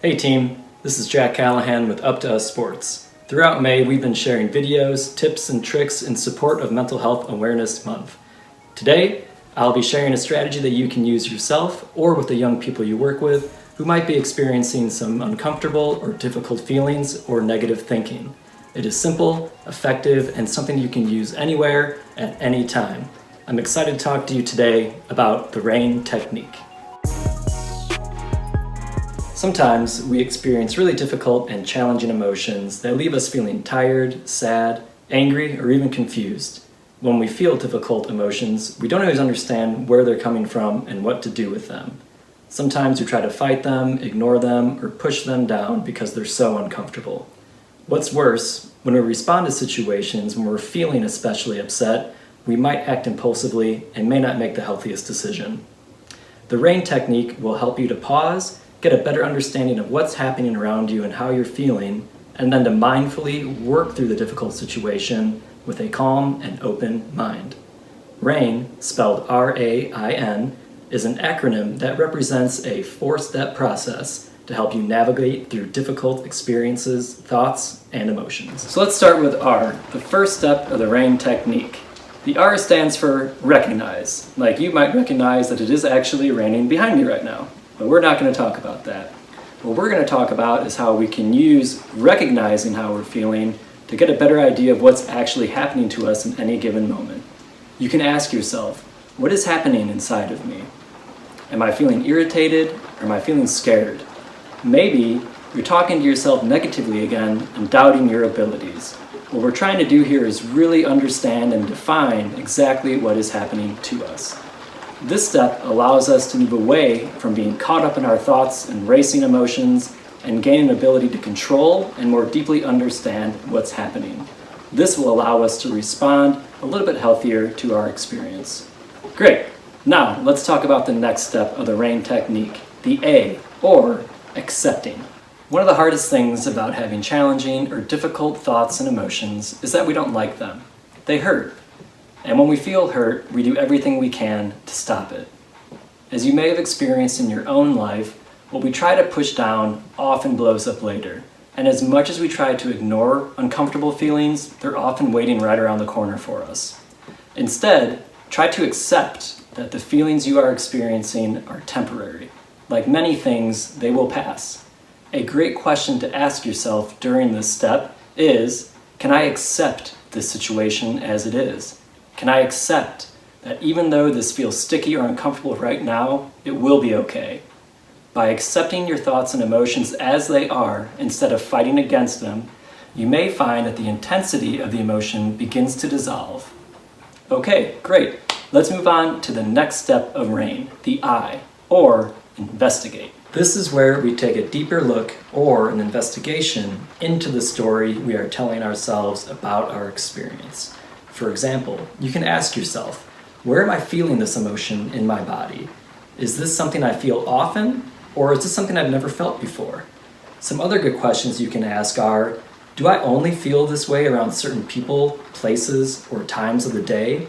Hey team, this is Jack Callahan with Up2Us Sports. Throughout May, we've been sharing videos, tips, and tricks in support of Mental Health Awareness Month. Today, I'll be sharing a strategy that you can use yourself or with the young people you work with who might be experiencing some uncomfortable or difficult feelings or negative thinking. It is simple, effective, and something you can use anywhere at any time. I'm excited to talk to you today about the RAIN technique. Sometimes we experience really difficult and challenging emotions that leave us feeling tired, sad, angry, or even confused. When we feel difficult emotions, we don't always understand where they're coming from and what to do with them. Sometimes we try to fight them, ignore them, or push them down because they're so uncomfortable. What's worse, when we respond to situations when we're feeling especially upset, we might act impulsively and may not make the healthiest decision. The RAIN technique will help you to pause, get a better understanding of what's happening around you and how you're feeling, and then to mindfully work through the difficult situation with a calm and open mind. RAIN, spelled R-A-I-N, is an acronym that represents a four-step process to help you navigate through difficult experiences, thoughts, and emotions. So let's start with R, the first step of the RAIN technique. The R stands for recognize, like you might recognize that it is actually raining behind me right now. But we're not going to talk about that. What we're going to talk about is how we can use recognizing how we're feeling to get a better idea of what's actually happening to us in any given moment. You can ask yourself, what is happening inside of me? Am I feeling irritated or am I feeling scared? Maybe you're talking to yourself negatively again and doubting your abilities. What we're trying to do here is really understand and define exactly what is happening to us. This step allows us to move away from being caught up in our thoughts and racing emotions and gain an ability to control and more deeply understand what's happening. This will allow us to respond a little bit healthier to our experience. Great. Now, let's talk about the next step of the RAIN technique, the A, or accepting. One of the hardest things about having challenging or difficult thoughts and emotions is that we don't like them. They hurt. And when we feel hurt, we do everything we can to stop it. As you may have experienced in your own life, what we try to push down often blows up later. And as much as we try to ignore uncomfortable feelings, they're often waiting right around the corner for us. Instead, try to accept that the feelings you are experiencing are temporary. Like many things, they will pass. A great question to ask yourself during this step is, can I accept this situation as it is? Can I accept that even though this feels sticky or uncomfortable right now, it will be okay? By accepting your thoughts and emotions as they are, instead of fighting against them, you may find that the intensity of the emotion begins to dissolve. Okay, great. Let's move on to the next step of RAIN, the I, or investigate. This is where we take a deeper look, or an investigation, into the story we are telling ourselves about our experience. For example, you can ask yourself, where am I feeling this emotion in my body? Is this something I feel often, or is this something I've never felt before? Some other good questions you can ask are, do I only feel this way around certain people, places, or times of the day?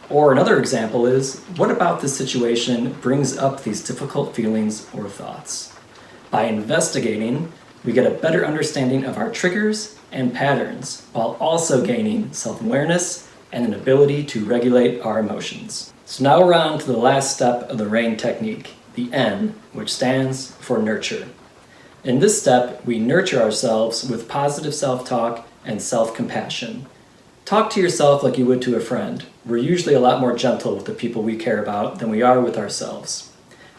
Or another example is, what about this situation brings up these difficult feelings or thoughts? By investigating, we get a better understanding of our triggers and patterns, while also gaining self-awareness and an ability to regulate our emotions. So now we're on to the last step of the RAIN technique, the N, which stands for nurture. In this step, we nurture ourselves with positive self-talk and self-compassion. Talk to yourself like you would to a friend. We're usually a lot more gentle with the people we care about than we are with ourselves.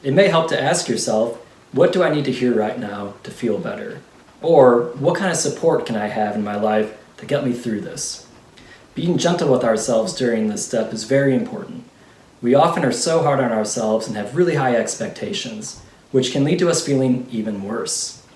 It may help to ask yourself, what do I need to hear right now to feel better? Or what kind of support can I have in my life to get me through this? Being gentle with ourselves during this step is very important. We often are so hard on ourselves and have really high expectations, which can lead to us feeling even worse.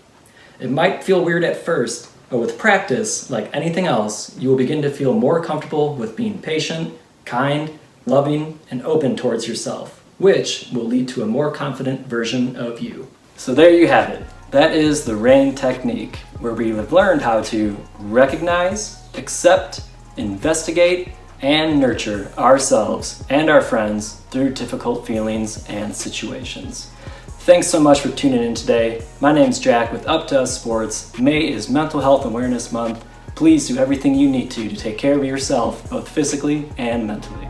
It might feel weird at first, but with practice, like anything else, you will begin to feel more comfortable with being patient, kind, loving, and open towards yourself, which will lead to a more confident version of you. So there you have it. That is the RAIN technique, where we have learned how to recognize, accept, investigate, and nurture ourselves and our friends through difficult feelings and situations. Thanks so much for tuning in today. My name's Jack with Up2Us Sports. May is Mental Health Awareness Month. Please do everything you need to take care of yourself, both physically and mentally.